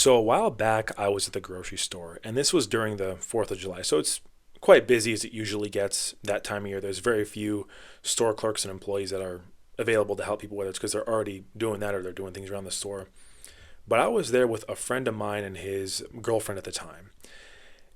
So a while back, I was at the grocery store, and this was during the 4th of July. So it's quite busy as it usually gets that time of year. There's very few store clerks and employees that are available to help people, whether it's because they're already doing that or they're doing things around the store. But I was there with a friend of mine and his girlfriend at the time.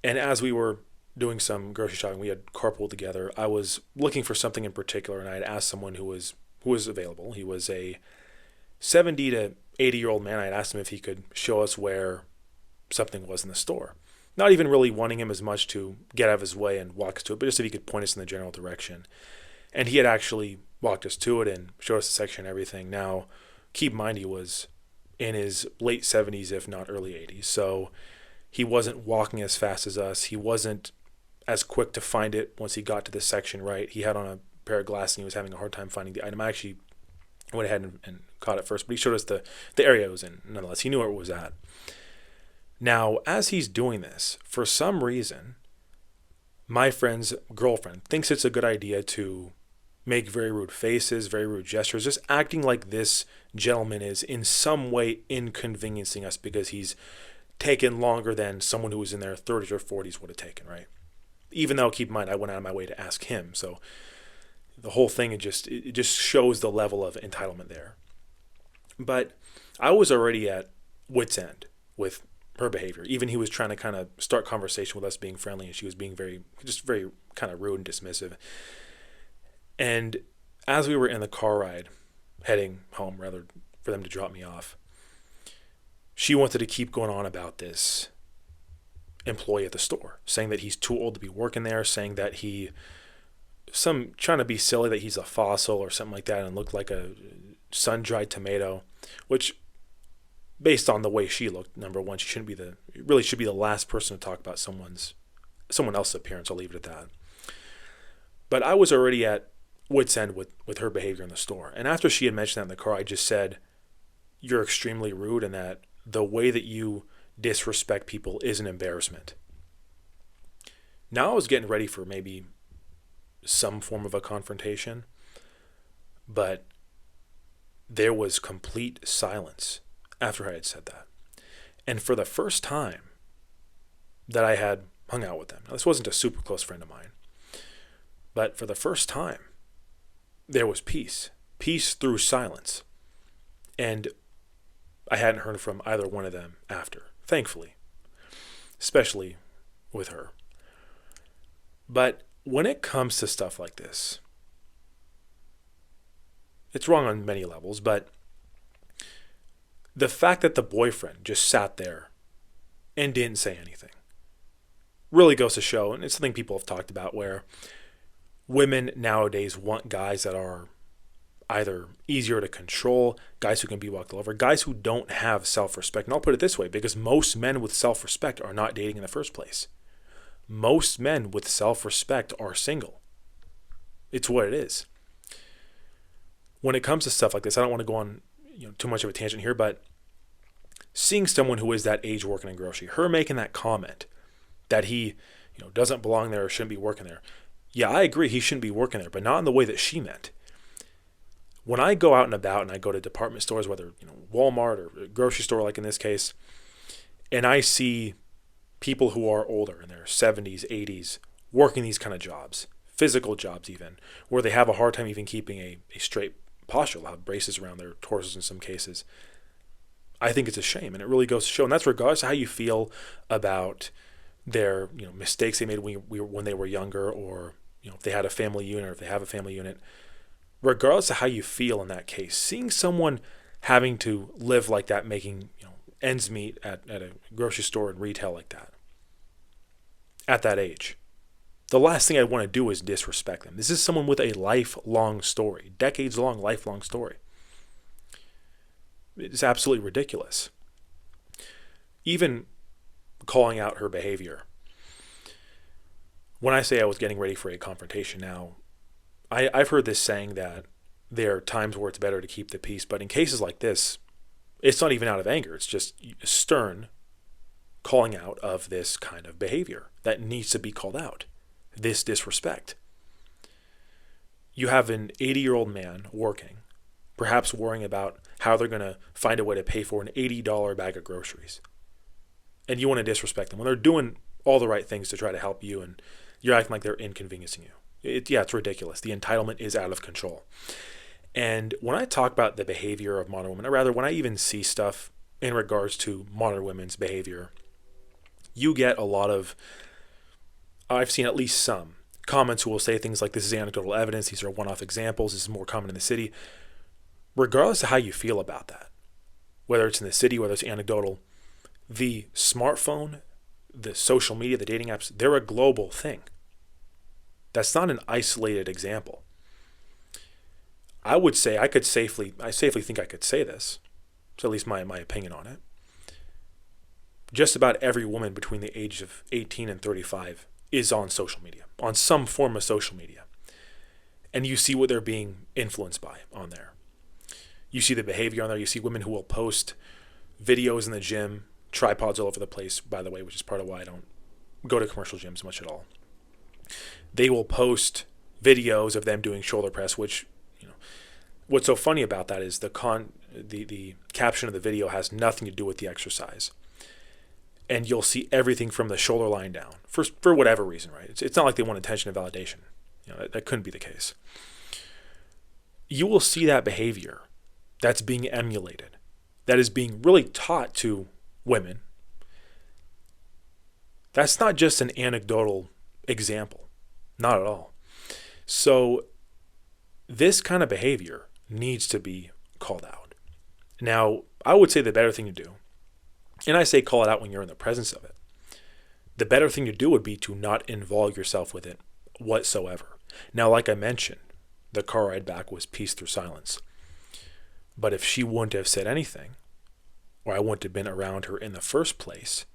And as we were doing some grocery shopping, we had carpooled together. I was looking for something in particular, and I had asked someone who was available. He was a 70 to 80-year-old man. I had asked him if he could show us where something was in the store. Not even really wanting him as much to get out of his way and walk us to it, but just if he could point us in the general direction. And he had actually walked us to it and showed us the section and everything. Now, keep in mind he was in his late 70s, if not early 80s. So he wasn't walking as fast as us. He wasn't as quick to find it once he got to the section right. He had on a pair of glasses and he was having a hard time finding the item. I actually went ahead and caught it first, but he showed us the area it was in. Nonetheless, he knew where it was at. Now, as he's doing this, for some reason, my friend's girlfriend thinks it's a good idea to make very rude faces, very rude gestures, just acting like this gentleman is in some way inconveniencing us because he's taken longer than someone who was in their 30s or 40s would have taken, right? Even though, keep in mind, I went out of my way to ask him. So the whole thing, it just shows the level of entitlement there. But I was already at wit's end with her behavior. Even he was trying to kind of start conversation with us being friendly, and she was being very kind of rude and dismissive. And as we were in the car ride, heading home, rather for them to drop me off, she wanted to keep going on about this employee at the store, saying that he's too old to be working there, saying that trying to be silly that he's a fossil or something like that and looked like a sun-dried tomato, which, based on the way she looked, number one, she really should be the last person to talk about someone else's appearance. I'll leave it at that. But I was already at wit's end with her behavior in the store. And after she had mentioned that in the car, I just said, "You're extremely rude, and that the way that you disrespect people is an embarrassment." Now I was getting ready for maybe some form of a confrontation, but there was complete silence after I had said that. And for the first time that I had hung out with them, now this wasn't a super close friend of mine, but for the first time, there was peace through silence. And I hadn't heard from either one of them after, thankfully, especially with her. But when it comes to stuff like this, it's wrong on many levels, but the fact that the boyfriend just sat there and didn't say anything really goes to show, and it's something people have talked about, where women nowadays want guys that are either easier to control, guys who can be walked all over, guys who don't have self-respect. And I'll put it this way, because most men with self-respect are not dating in the first place. Most men with self-respect are single. It's what it is. When it comes to stuff like this, I don't want to go on too much of a tangent here, but seeing someone who is that age working in grocery, her making that comment that he doesn't belong there or shouldn't be working there. Yeah, I agree he shouldn't be working there, but not in the way that she meant. When I go out and about and I go to department stores, whether Walmart or a grocery store like in this case, and I see people who are older in their 70s, 80s, working these kind of jobs, physical jobs even, where they have a hard time even keeping a straight posture, they'll have braces around their torsos in some cases. I think it's a shame, and it really goes to show, and that's regardless of how you feel about their mistakes they made when they were younger, or if they had a family unit, or if they have a family unit. Regardless of how you feel in that case, seeing someone having to live like that, making ends meet at a grocery store and retail like that, at that age, the last thing I want to do is disrespect them. This is someone with a lifelong story, decades-long, lifelong story. It's absolutely ridiculous. Even calling out her behavior. When I say I was getting ready for a confrontation now, I've heard this saying that there are times where it's better to keep the peace, but in cases like this, it's not even out of anger. It's just stern calling out of this kind of behavior that needs to be called out. This disrespect. You have an 80-year-old man working, perhaps worrying about how they're going to find a way to pay for an $80 bag of groceries. and you want to disrespect them when they're doing all the right things to try to help you, and you're acting like they're inconveniencing you. It's ridiculous. The entitlement is out of control. And when I talk about the behavior of modern women, or rather when I even see stuff in regards to modern women's behavior, you get a lot of, I've seen at least some comments who will say things like, this is anecdotal evidence, these are one-off examples, this is more common in the city. Regardless of how you feel about that, whether it's in the city, whether it's anecdotal, the smartphone, the social media, the dating apps, they're a global thing. That's not an isolated example. I would say I safely think I could say this. It's at least my opinion on it. Just about every woman between the age of 18 and 35 is on social media, on some form of social media. And you see what they're being influenced by on there. You see the behavior on there. You see women who will post videos in the gym, tripods all over the place, by the way, which is part of why I don't go to commercial gyms much at all. They will post videos of them doing shoulder press, which, what's so funny about that is the caption of the video has nothing to do with the exercise. And you'll see everything from the shoulder line down for whatever reason, right? It's not like they want attention and validation. That couldn't be the case. You will see that behavior that's being emulated, that is being really taught to women. That's not just an anecdotal example. Not at all. So this kind of behavior needs to be called out. Now, I would say the better thing to do, and I say call it out when you're in the presence of it, the better thing to do would be to not involve yourself with it whatsoever. Now, like I mentioned, the car ride back was peace through silence. But if she wouldn't have said anything, or I wouldn't have been around her in the first place,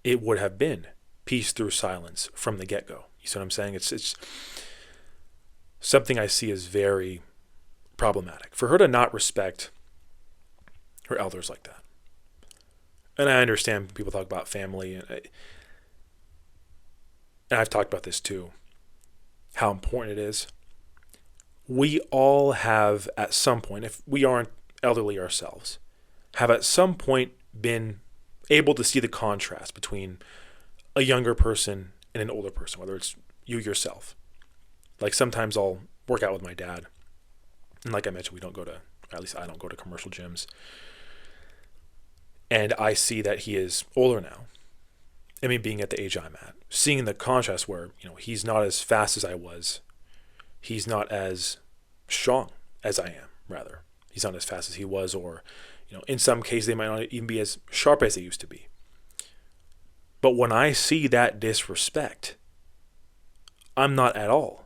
it would have been peace through silence from the get-go. You see what I'm saying? It's something I see as very problematic. For her to not respect her elders like that. And I understand people talk about family, and I've talked about this too, how important it is. We all have at some point, if we aren't elderly ourselves, have at some point been able to see the contrast between a younger person and an older person, whether it's you yourself. Like sometimes I'll work out with my dad. And like I mentioned, at least I don't go to commercial gyms. And I see that he is older now. I mean, being at the age I'm at, seeing the contrast where, he's not as fast as I was. He's not as strong as I am, rather. He's not as fast as he was, or, in some cases they might not even be as sharp as they used to be. But when I see that disrespect, I'm not at all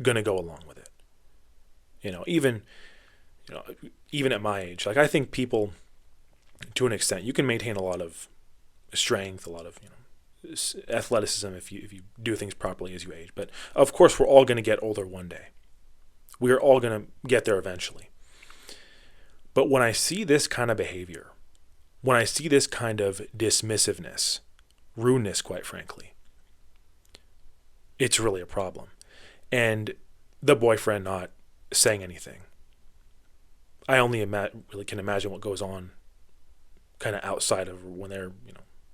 going to go along with it. Even at my age, like I think people, to an extent, you can maintain a lot of strength, a lot of, athleticism if you do things properly as you age. But of course, we're all going to get older one day. We are all going to get there eventually. But when I see this kind of behavior, when I see this kind of dismissiveness, rudeness, quite frankly, it's really a problem. And the boyfriend not saying anything. I only really can imagine what goes on kind of outside of when they're,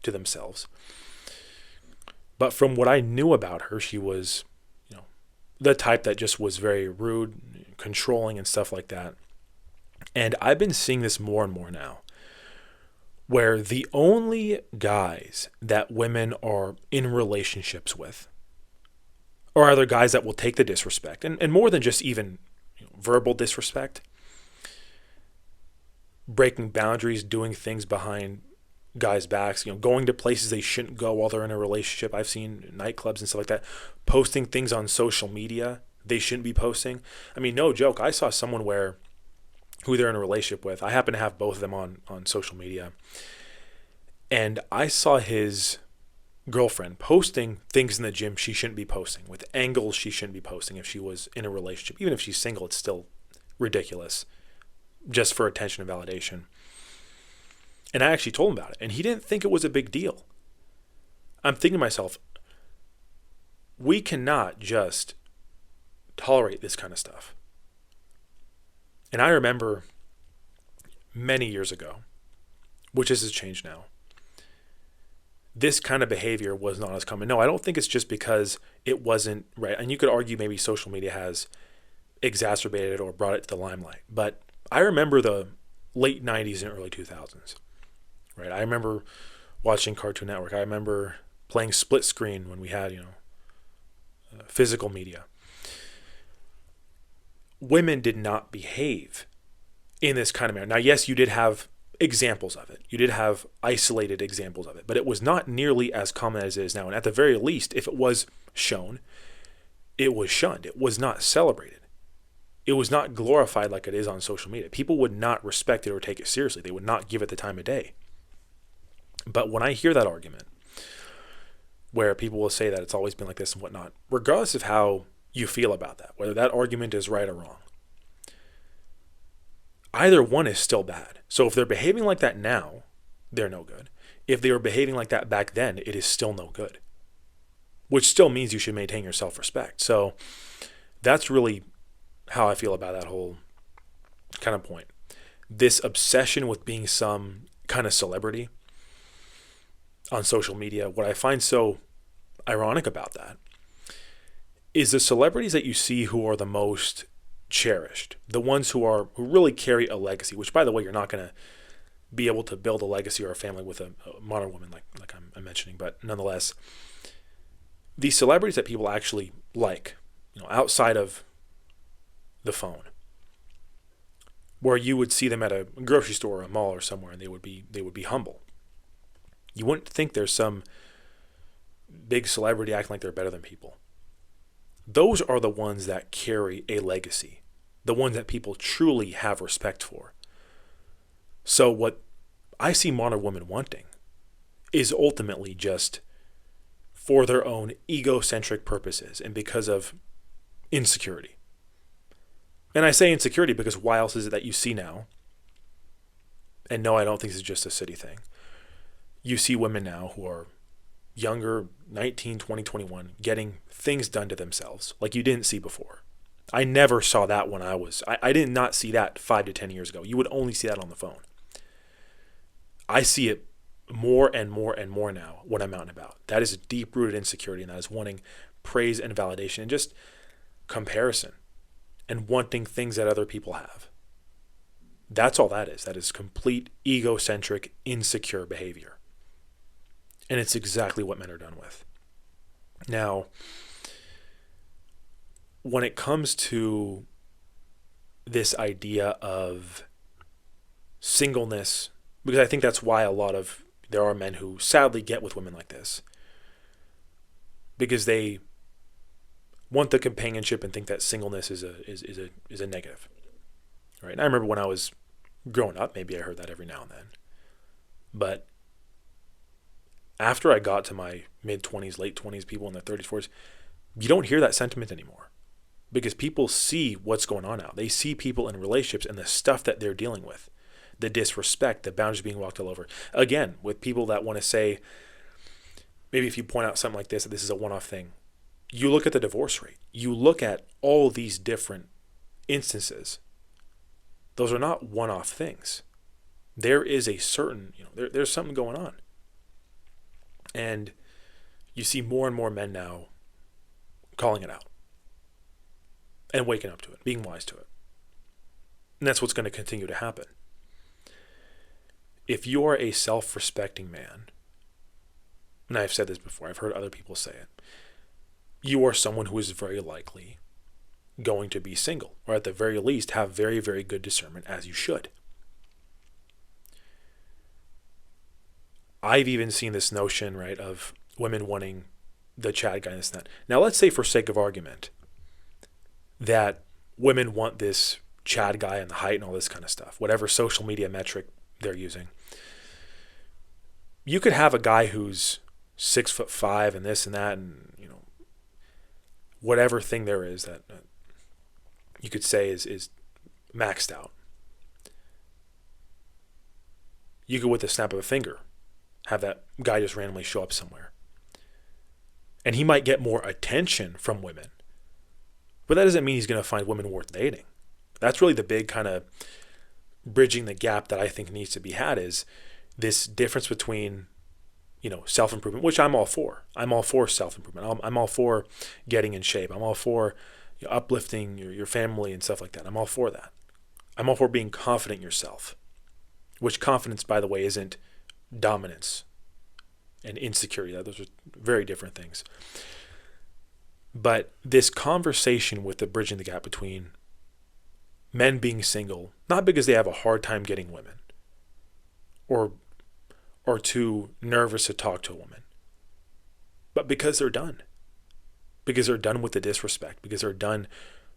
to themselves. But from what I knew about her, she was, the type that just was very rude, controlling, and stuff like that. And I've been seeing this more and more now, where the only guys that women are in relationships with are either guys that will take the disrespect, and more than just even verbal disrespect, breaking boundaries, doing things behind guys' backs, going to places they shouldn't go while they're in a relationship. I've seen nightclubs and stuff like that, posting things on social media they shouldn't be posting. I mean, no joke. I saw someone who they're in a relationship with. I happen to have both of them on social media. And I saw his girlfriend posting things in the gym she shouldn't be posting, with angles she shouldn't be posting if she was in a relationship. Even if she's single, it's still ridiculous, just for attention and validation. And I actually told him about it, and he didn't think it was a big deal. I'm thinking to myself, we cannot just tolerate this kind of stuff. And I remember many years ago, which has changed now, this kind of behavior was not as common. No, I don't think it's just because it wasn't right. And you could argue maybe social media has exacerbated it or brought it to the limelight. But I remember the late 90s and early 2000s, right? I remember watching Cartoon Network. I remember playing split screen when we had, physical media. Women did not behave in this kind of manner. Now, yes, you did have examples of it. You did have isolated examples of it, but it was not nearly as common as it is now. And at the very least, if it was shown, it was shunned. It was not celebrated. It was not glorified like it is on social media. People would not respect it or take it seriously. They would not give it the time of day. But when I hear that argument, where people will say that it's always been like this and whatnot, regardless of how you feel about that, whether that argument is right or wrong, either one is still bad. So if they're behaving like that now, they're no good. If they were behaving like that back then, it is still no good. Which still means you should maintain your self-respect. So that's really how I feel about that whole kind of point. This obsession with being some kind of celebrity on social media, what I find so ironic about that is the celebrities that you see who are the most cherished, the ones who really carry a legacy, which, by the way, you're not going to be able to build a legacy or a family with a modern woman like I'm mentioning, but nonetheless, these celebrities that people actually like, outside of the phone, where you would see them at a grocery store or a mall or somewhere, and they would be humble. You wouldn't think there's some big celebrity acting like they're better than people. Those are the ones that carry a legacy, the ones that people truly have respect for. So what I see modern women wanting is ultimately just for their own egocentric purposes and because of insecurity. And I say insecurity because why else is it that you see now? And no, I don't think this is just a city thing. You see women now who are younger, 19, 20, 21, getting things done to themselves like you didn't see before. I never saw that when I did not see that 5 to 10 years ago. You would only see that on the phone. I see it more and more and more now when I'm out and about. That is deep-rooted insecurity, and that is wanting praise and validation and just comparison and wanting things that other people have. That's all that is. That is complete egocentric, insecure behavior. And it's exactly what men are done with. Now, when it comes to this idea of singleness, because I think that's why there are men who sadly get with women like this, because they want the companionship and think that singleness is a negative, right? And I remember when I was growing up, maybe I heard that every now and then, but after I got to my mid-20s, late 20s, people in their 30s, 40s, you don't hear that sentiment anymore because people see what's going on now. They see people in relationships and the stuff that they're dealing with, the disrespect, the boundaries being walked all over. Again, with people that want to say, maybe if you point out something like this, that this is a one-off thing, you look at the divorce rate. You look at all these different instances. Those are not one-off things. There is a certain, there's something going on. And you see more and more men now calling it out and waking up to it, being wise to it. And that's what's going to continue to happen. If you are a self-respecting man, and I've said this before, I've heard other people say it, you are someone who is very likely going to be single, or at the very least have very, very good discernment, as you should. I've even seen this notion, right, of women wanting the Chad guy and this and that. Now, let's say for sake of argument that women want this Chad guy and the height and all this kind of stuff, whatever social media metric they're using. You could have a guy who's 6'5" and this and that and, whatever thing there is that you could say is maxed out. You could, with the snap of a finger, have that guy just randomly show up somewhere. And he might get more attention from women. But that doesn't mean he's going to find women worth dating. That's really the big kind of bridging the gap that I think needs to be had, is this difference between self-improvement, which I'm all for. I'm all for self-improvement. I'm all for getting in shape. I'm all for uplifting your family and stuff like that. I'm all for that. I'm all for being confident in yourself, which confidence, by the way, isn't dominance and insecurity. Those are very different things. But this conversation with the bridging the gap between men being single, not because they have a hard time getting women or too nervous to talk to a woman, but because they're done. Because they're done with the disrespect, because they're done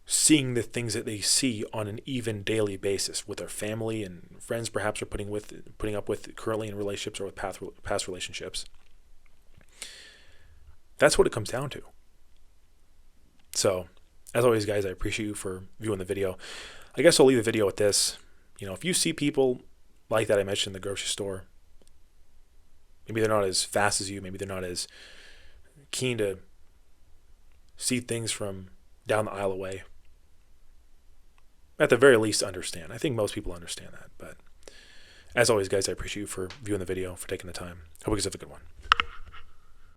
seeing the things that they see on an even daily basis with their family and friends perhaps are putting up with currently in relationships or with past relationships. That's what it comes down to. So, as always, guys, I appreciate you for viewing the video. I guess I'll leave the video with this. If you see people like that I mentioned in the grocery store, maybe they're not as fast as you, maybe they're not as keen to see things from down the aisle away. At the very least, understand. I think most people understand that. But as always, guys, I appreciate you for viewing the video, for taking the time. Hope you guys have a good one.